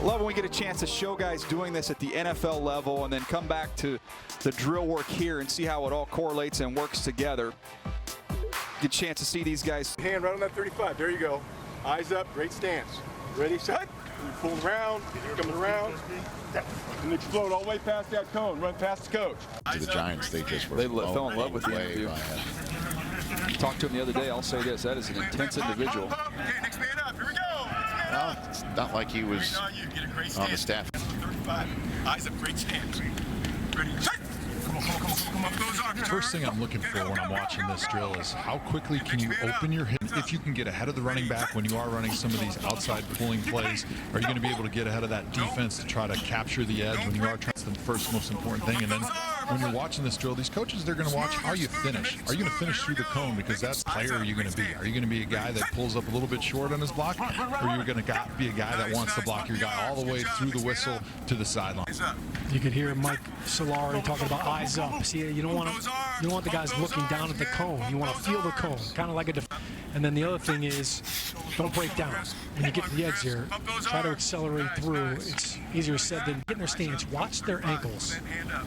Love when we get a chance to show guys doing this at the NFL level and then come back to the drill work here and see how it all correlates and works together. Good chance to see these guys. Hand right on that 35. There you go. Eyes up. Great stance. Ready, set. You pull around. Coming around. And explode all the way past that cone. Run past the coach. To the Giants, they just were fell in love with the interview. Talked to him the other day. I'll say this: that is an intense individual. Okay, next man up. Here we go. Well, it's not like he was on the staff. 35. Eyes up. Great stance. Ready, set. Come on, those arms. First thing I'm looking for when I'm watching this drill is how quickly can you open your hip. If you can get ahead of the running back when you are running some of these outside pulling plays, are you going to be able to get ahead of that defense to try to capture the edge when you are trying? That's the first most important thing. And then when you're watching this drill, these coaches, they're going to watch how you finish. Are you going to finish through the cone? Because that's the player you're going to be. Are you going to be a guy that pulls up a little bit short on his block? Or are you going to be a guy that wants to block your guy all the way through the whistle to the sideline? You could hear Mike Solari talking about eyes up. See, you don't want the guys looking down at the cone. You want to feel the cone, kind of like a and then the other thing is, don't break down. When you get to the edge here, try to accelerate through. It's easier said than get in their stance. Watch their ankles,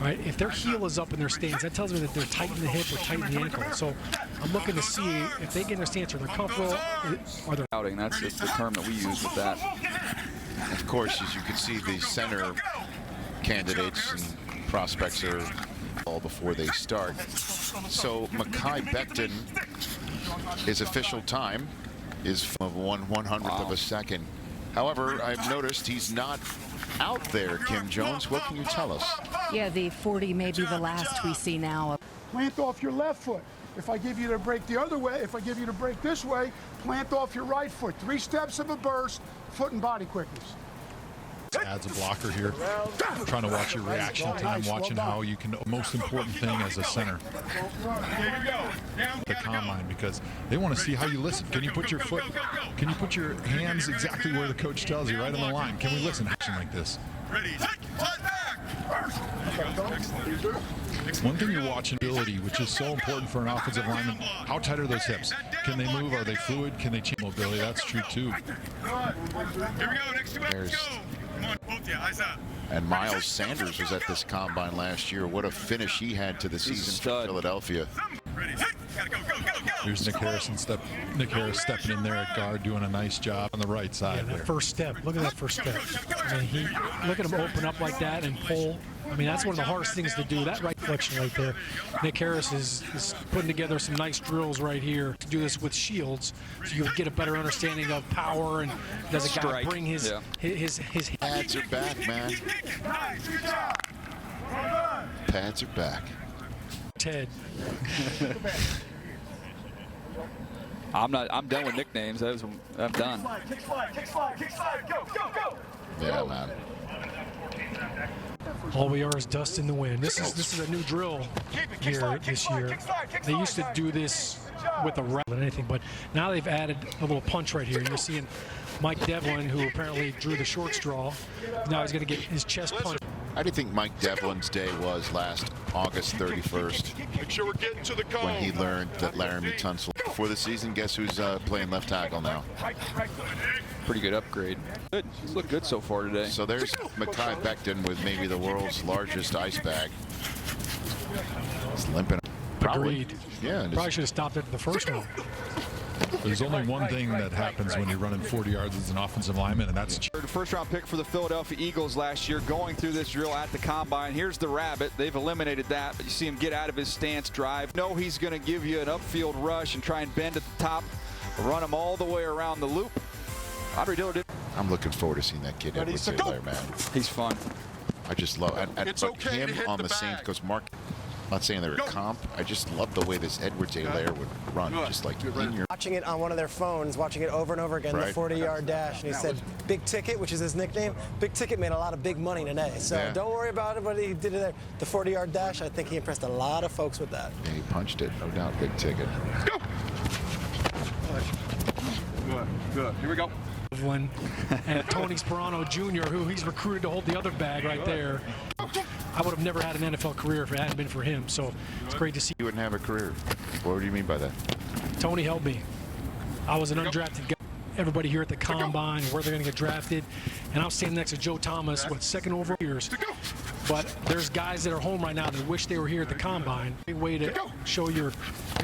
right? If their heel is up in their stance, that tells me that they're tight in the hip or tight in the ankle. So I'm looking to see if they get in their stance, are they comfortable, or they're Outing. That's the term that we use with that. Of course, as you can see, the center candidates and prospects are all before they start. So Mekhi Becton, his official time is of 1/100th of a second. However, I've noticed he's not out there, Kim Jones. What can you tell us? Yeah, the 40 may be the last we see now. Plant off your left foot. If I give you to break the other way, if I give you to break this way, plant off your right foot. 3 steps of a burst, foot and body quickness. Adds a blocker here. Trying to watch your reaction time, watching how you can, most important thing as a center, the combine, because they want to see how you listen. Can you put your foot, can you put your hands exactly where the coach tells you, right on the line? Can we listen to action like this? One thing you're watching, ability, which is so important for an offensive lineman. How tight are those hips? Can they move? Are they fluid? Can they change mobility? That's true too. Here we go. Next 2 hours. Go. Come on, both you. Eyes up. And Miles Sanders was at this combine last year. What a finish he had to the season for Philadelphia. Ready. Gotta go. Here's Nick Harris stepping in there at guard, doing a nice job on the right side. that first step. Look at that first step. I mean, look at him open up like that and pull. I mean, that's one of the hardest things to do, that right flexion right there. Nick Harris is putting together some nice drills right here to do this with shields, so you get a better understanding of power and does a guy bring his Pads are back, man. Pads are back. Ted. I'm done with nicknames. I'm done. Kick slide. Go. Yeah, man. All we are is dust in the wind. This is a new drill here this year. They used to do this with a rep and anything, but now they've added a little punch right here. You're seeing Mike Devlin, who apparently drew the short straw. Now he's going to get his chest punched. How do you think Mike Devlin's day was last August 31st? Make sure we're getting to the cone. When he learned that Laramie Tunsil before the season, guess who's playing left tackle now? Pretty good upgrade. Good. He's looked good so far today. So there's Mekhi Becton with maybe the world's largest ice bag. He's limping. Agreed. Yeah. Probably should have stopped at the first one. There's only one thing that happens when you're running 40 yards as an offensive lineman, and that's First-round pick for the Philadelphia Eagles last year, going through this drill at the combine. Here's the rabbit. They've eliminated that, but you see him get out of his stance, drive. No, he's going to give you an upfield rush and try and bend at the top, run him all the way around the loop. Andre Dillard did. I'm looking forward to seeing that kid Edwards-Helaire, man. He's fun. I just love it. But him on the Saints, because Mark, I'm not saying they're a comp. I just love the way this Edwards-Helaire would run, just like in your. Watching it on one of their phones, watching it over and over again, the 40-yard dash, and he said, "Big Ticket," which is his nickname. Big Ticket made a lot of big money today, so don't worry about it. But he did it there. The 40-yard dash, I think he impressed a lot of folks with that. Yeah, he punched it, no doubt. Big Ticket. Go. Good. Here we go. And Tony Sperano Jr., who he's recruited to hold the other bag right there. I would have never had an NFL career if it hadn't been for him, so it's great to see. You wouldn't have a career. What do you mean by that? Tony helped me. I was an undrafted guy. everybody here at the combine, where they're going to get drafted. And I'm standing next to Joe Thomas, what, second overall years. But there's guys that are home right now that wish they were here at the combine. Big way to show your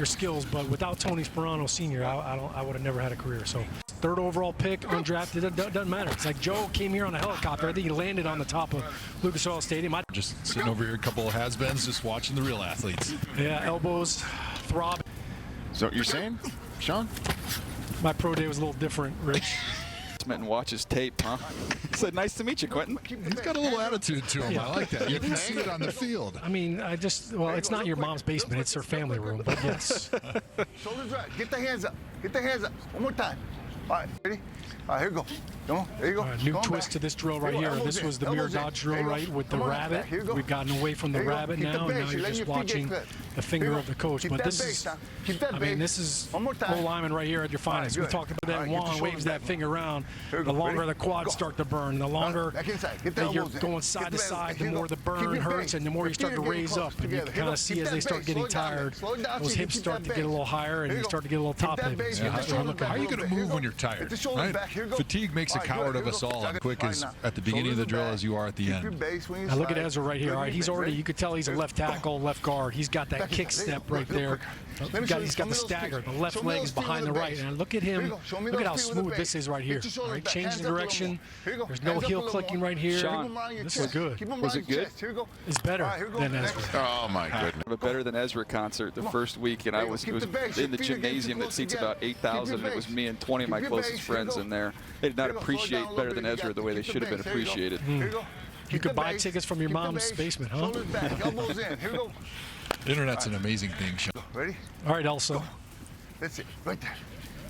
skills. But without Tony Sperano Sr., I would have never had a career. So third overall pick, undrafted, it doesn't matter. It's like Joe came here on a helicopter. I think he landed on the top of Lucas Oil Stadium. Just sitting over here, a couple of has-beens, just watching the real athletes. Yeah, elbows throbbing. So what you're saying, Sean? My pro day was a little different, Rich. And watch his tape, huh? He said, "Nice to meet you, Quentin." He's got a little attitude to him. I like that. You can see it on the field. I mean, well, it's not your mom's basement. It's her family room, but yes. Shoulders right. Get the hands up. Get the hands up. One more time. All right, ready? All right, here we go. Come on, there you go. New twist to this drill right here. This was the mirror dodge drill, right, with the rabbit. We've gotten away from the rabbit now, and now you're just watching the finger of the coach. But this is, I mean, this is full lineman right here at your finest. We talked about that. Juan waves that finger around. The longer the quads start to burn, the longer that you're going side to side, the more the burn hurts, and the more you start to raise up. And you can kind of see as they start getting tired, those hips start to get a little higher, and you start to get a little top heavy. So how are you going to move when you're tired? Right? Fatigue makes a coward of us all. Quick as at the beginning of the drill as you are at the end. Now look at Ezra right here. All right, he's already, you could tell he's a left tackle, left guard. He's got that kick step right there. He's got the stagger. The left leg is behind the right. And look at him. Look at how smooth this is right here. All right, changing direction. There's no heel clicking right here. Sean, this is good. Was it good? It's better than Ezra. Oh my goodness! A Better Than Ezra concert the first week, and it was in the gymnasium that seats about 8,000. It was me and 20 of my closest friends in there. They did not appreciate Better Than Ezra the way they should have been appreciated. You could buy tickets from your mom's basement, huh? The internet's an amazing thing, Sean. Ready? All right, Elsa. That's it, right there.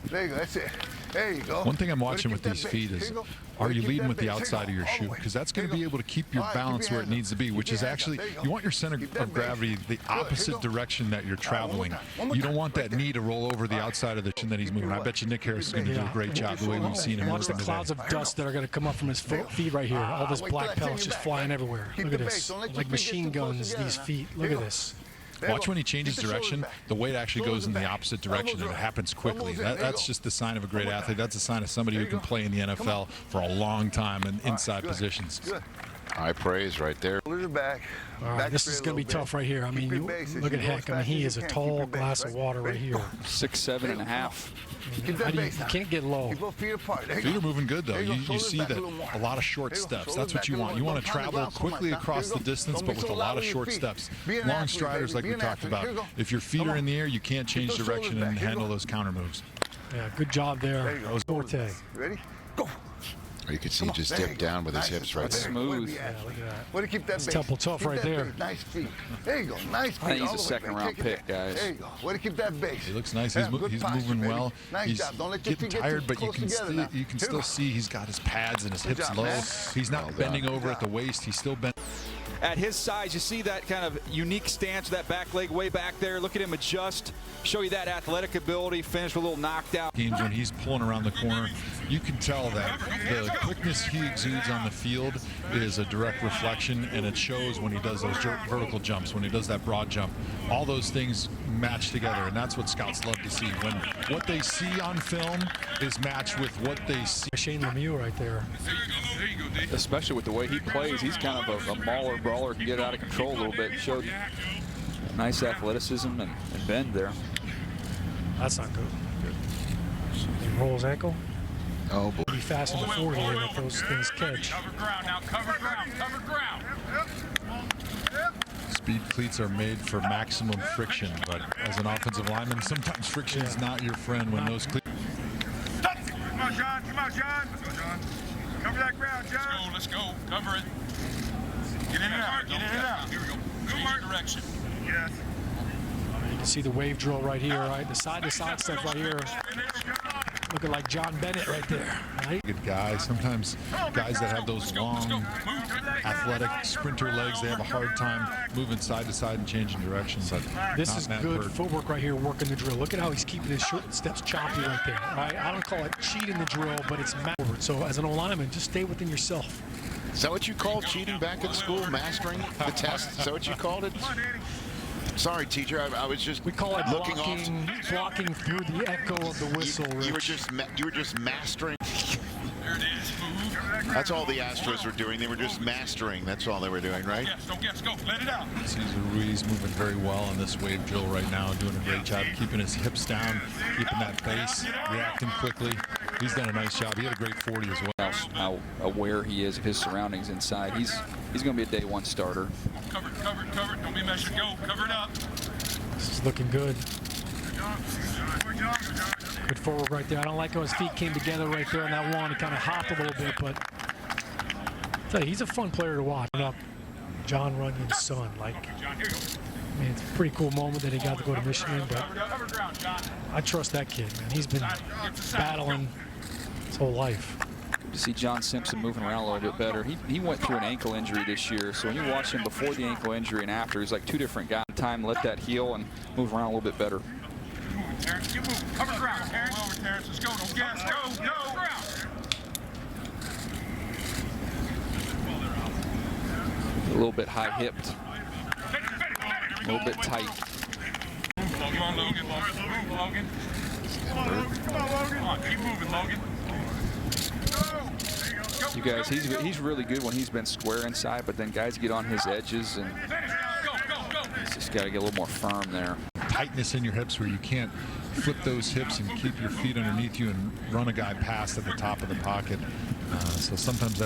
There you go, that's it. There you go. One thing I'm watching with these feet is, are you leading with the outside of your shoe? Because that's going to be able to keep your balance where it needs to be, which is actually, you want your center of gravity the opposite direction that you're traveling. You don't want that knee to roll over the outside of the chin that he's moving. I bet you Nick Harris is going to do a great job the way we've seen him. Watch the clouds of dust that are going to come up from his feet right here. All this black pellets just flying everywhere. Look at this. Like machine guns, these feet. Look at this. Watch when he changes direction, the weight actually goes in the opposite direction, and it happens quickly. That's just the sign of a great athlete. That's a sign of somebody who can play in the NFL for a long time in inside positions. High praise right there. All right, this is going to be tough right here. I mean, look at Heck. I mean, he is a tall glass of water right here. 6'7" and a half. You can't get low. Feet are moving good, though. You see that a lot of short steps. That's what you want. You want to travel quickly across the distance, but with a lot of short steps. Long striders, like we talked about. If your feet are in the air, you can't change direction and handle those counter moves. Yeah, good job there. That was Forte. Ready? Go. You can see he just dipped down with his hips right there. Smooth. Yeah, look at that. Way to keep that That's Temple tough right there. Nice feet. There you go. Nice feet. I think he's a second-round pick, guys. There you go. Way to keep that base. He looks nice. He's moving well. He's getting tired, but you can still see he's got his pads and his hips low. He's not bending over at the waist. He's still bent. At his size, you see that kind of unique stance, that back leg way back there. Look at him adjust, show you that athletic ability, finish with a little knocked out. Games when he's pulling around the corner, you can tell that the quickness he exudes on the field is a direct reflection, and it shows when he does those vertical jumps, when he does that broad jump. All those things match together, and that's what scouts love to see. When what they see on film is matched with what they see. Shane Lemieux right there. Especially with the way he plays, he's kind of a mauler, brawler, can get out of control a little bit. Showed nice athleticism and bend there. That's not good. He rolls ankle. Oh boy. Be fast in the 40 here if those things catch. Cover ground now, cover ground, cover ground. Speed cleats are made for maximum friction, but as an offensive lineman, sometimes friction is not your friend when those cleats. Come on, John. Come on, John. Let's go, John. Cover that ground, John. Let's go. Cover it. Get in and out. Get in and out. Here we go. Go your direction. Yes. You can see the wave drill right here, right? The side-to-side stuff right here. Looking like John Bennett right there, right? Good guy. Sometimes guys that have those long, athletic sprinter legs, they have a hard time moving side to side and changing direction. But this is good footwork right here, working the drill. Look at how he's keeping his short steps choppy right there. Right? I don't call it cheating the drill, but it's forward. So as an O-lineman, just stay within yourself. Is that what you called cheating back in school, mastering the test? Is that what you called it? Sorry, teacher. I was just We call it looking blocking through the echo of the whistle. You were just mastering. There it is. Move. That's all the Astros were doing. They were just mastering. That's all they were doing, right? Yes, don't guess. Go. Let it out. Cesar Ruiz moving very well in this wave drill right now, doing a great job keeping his hips down, keeping that base, reacting quickly. He's done a nice job. He had a great 40 as well. How aware he is of his surroundings inside. He's going to be a day one starter. Cover it. Don't be measured. Go. Cover it up. This is looking good. Good forward right there. I don't like how his feet came together right there on that one. He kind of hopped a little bit, but I tell you, he's a fun player to watch. Up John Runyon's son. Like, I mean, it's a pretty cool moment that he got to go to Michigan, but I trust that kid, man. He's been battling his whole life. Good to see John Simpson moving around a little bit better. He went through an ankle injury this year, so when you watch him before the ankle injury and after, he's like two different guys. Time, let that heal and move around a little bit better. Terrence, keep moving. Cover ground, Terrence. Over, Terrence. Let's go. Don't guess. Go. A little bit high-hipped. A little bit tight. Come on, Logan. Move, Logan. Come on, Logan. Come on, keep moving, Logan. Go. You guys, he's really good when he's been square inside, but then guys get on his edges and he's just got to get a little more firm there. Tightness in your hips where you can't flip those hips and keep your feet underneath you and run a guy past at the top of the pocket. So sometimes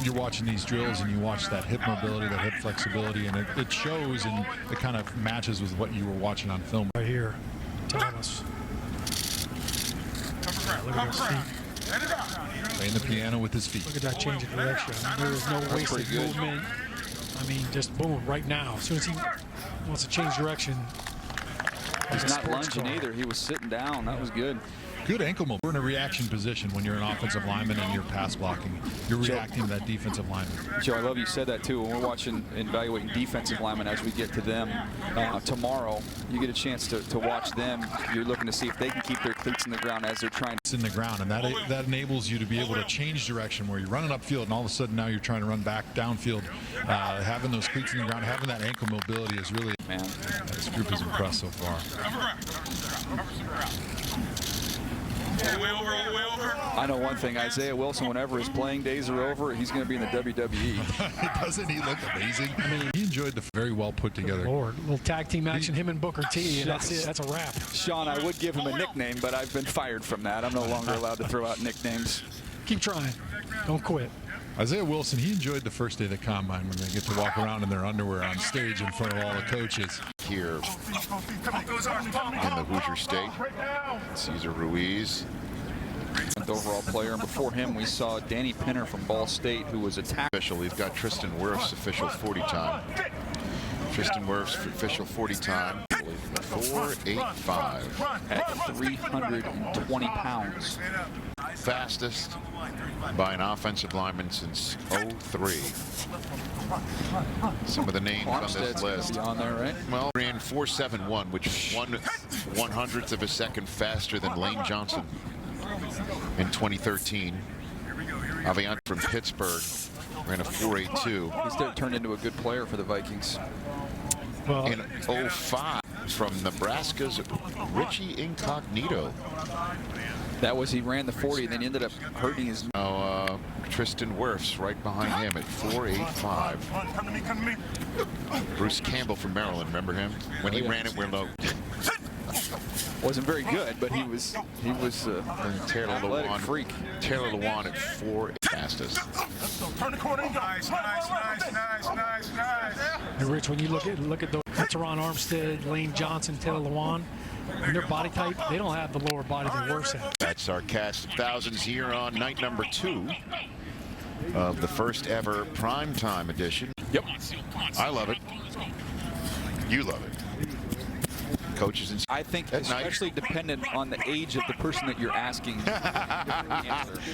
you're watching these drills and you watch that hip mobility, that hip flexibility, and it shows and it kind of matches with what you were watching on film. Right here, Thomas. Look at his feet. Playing the piano with his feet. Look at that change of direction. I mean, there was no wasted movement. I mean, just boom, right now. As soon as he wants to change direction. He's not lunging either. He was sitting down. That was good. Good ankle movement. We're in a reaction position when you're an offensive lineman and you're pass blocking. You're reacting to that defensive lineman. Joe, I love you said that too. When we're watching and evaluating defensive linemen as we get to them tomorrow, you get a chance to watch them. You're looking to see if they can keep their cleats in the ground as they're trying in the ground, and that enables you to be able to change direction where you're running upfield and all of a sudden now you're trying to run back downfield. Having those cleats in the ground, having that ankle mobility is really, man, this group is impressed so far. All the way over. I know one thing, Isaiah Wilson, whenever his playing days are over, he's going to be in the WWE. Doesn't he look amazing? I mean, he enjoyed the very well put together. Good Lord, little tag team action, him and Booker T, and that's it. That's a wrap. Sean, I would give him a nickname, but I've been fired from that. I'm no longer allowed to throw out nicknames. Keep trying. Don't quit. Isaiah Wilson, he enjoyed the first day of the combine when they get to walk around in their underwear on stage in front of all the coaches. Here in the Hoosier State, Cesar Ruiz. Overall player, and before him we saw Danny Pinner from Ball State, who was attacked. We've got Tristan Wirf's official 40 time. Tristan Wirf's official 40 time. 4.85 at 320 pounds. Fastest by an offensive lineman since '03. Some of the names on this list. On there, right? Well, ran 4.71, which is 1/100th of a second faster than Lane Johnson in 2013. Aviant from Pittsburgh ran a 4.82. He's turned into a good player for the Vikings. Well, in 05 from Nebraska's Richie Incognito. He ran the 40 and then ended up hurting his. Now Tristan Wirf's right behind him at 4.85. Bruce Campbell from Maryland, remember him? When he ran it, we're low. Wasn't very good, but he was Taylor athletic freak. Taylor Lewan at 4 fastest. Turn the corner. Nice. Hey, Rich, when you look at those, Teron Armstead, Lane Johnson, Taylor Lewan, and their body type, they don't have the lower body than Wirf's have. That's our cast of thousands here on night number 2 of the first ever primetime edition. Yep. I love it. You love it. Coaches and I think especially dependent on the age of the person that you're asking.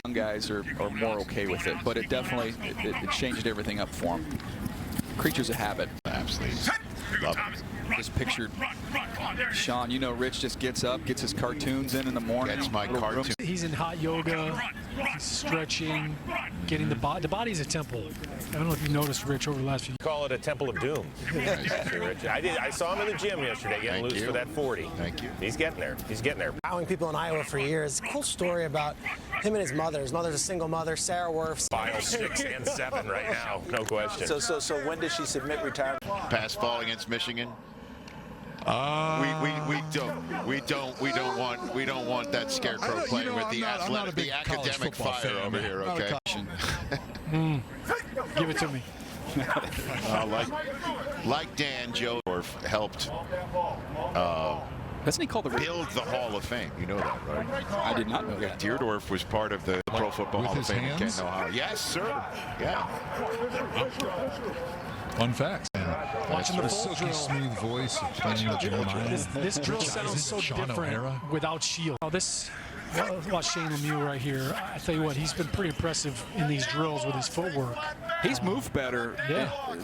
Young guys are more okay with it, but it definitely it changed everything up for them. Creatures of habit. Absolutely. Love it. Just pictured Sean, you know Rich just gets up, gets his cartoons in the morning. That's my cartoon. He's in hot yoga, he's stretching, getting the body. The body's a temple. I don't know if you noticed, Rich, over the last few years. Call it a temple of doom. Rich. I saw him in the gym yesterday getting loose for that 40. Thank you. He's getting there. He's getting there. Following people in Iowa for years. Cool story about him and his mother. His mother's a single mother, Sarah Werfs. File 6 and 7 right now, no question. So when does she submit retirement? Pass ball against Michigan. We don't want that scarecrow playing with the academic fire fan, over here. Okay. Give it to me. Like Dan, Joe helped Doesn't he call the build the Hall of Fame? You know that, right? I did not know that. Deerdorf was part of the Pro Football Hall of Fame in Canton, Ohio. Yes, sir. Yeah. Fun facts. Watching the full silky drill. smooth voice of Daniel Jeremiah. This drill sounds so Sean different O'Hara. without shield. Watch Shane Lemieux right here. I tell you what, he's been pretty impressive in these drills with his footwork. He's moved better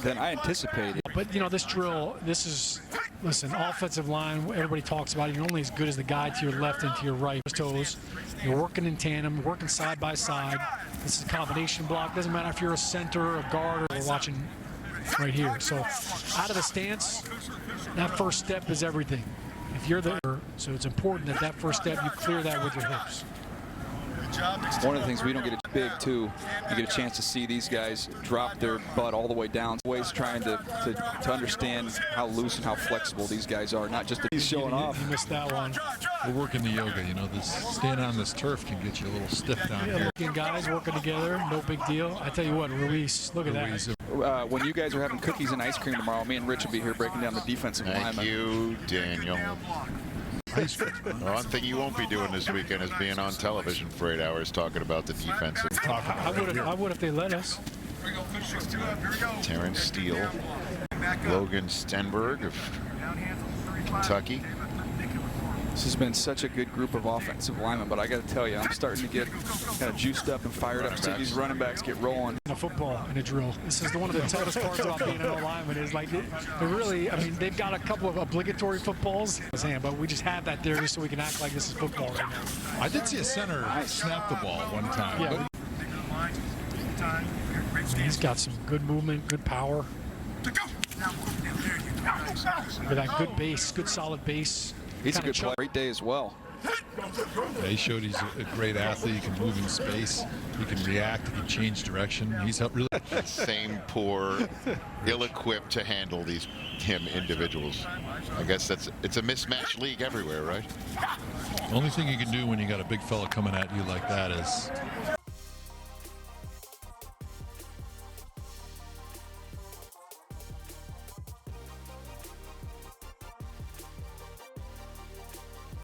than I anticipated. But, you know, this drill, listen, offensive line, everybody talks about it. You're only as good as the guy to your left and to your right. Toes. You're working in tandem, working side by side. This is a combination block. Doesn't matter if you're a center, a guard, or we're watching right here. So out of the stance, that first step is everything. If you're there, so it's important that first step, you clear that with your hips. One of the things we don't get it big too, you get a chance to see these guys drop their butt all the way down. Always trying to understand how loose and how flexible these guys are, not just he's showing off. You missed that one. We're working the yoga. You know, this standing on this turf can get you a little stiff down here. Working guys working together, no big deal. I tell you what, Ruiz, look at that. When you guys are having cookies and ice cream tomorrow, me and Rich will be here breaking down the defensive linemen. Thank you, Daniel. One thing you won't be doing this weekend is being on television for 8 hours talking about the defense. I would if they let us. Terrence Steele, Logan Stenberg of Kentucky. This has been such a good group of offensive linemen, but I got to tell you, I'm starting to get kind of juiced up and fired up to see these running backs get rolling. In a football, in a drill. This is one of the toughest parts about being an O-lineman is like, they really, I mean, they've got a couple of obligatory footballs, but we just have that there just so we can act like this is football right now. I did see a center snap the ball one time. Yeah. He's got some good movement, good power. With that good base, good solid base. He's a good player. Great day as well. Yeah, he showed he's a great athlete. He can move in space. He can react. He can change direction. He's helped really. Same poor, ill-equipped to handle him individuals. I guess it's a mismatched league everywhere, right? The only thing you can do when you got a big fella coming at you like that is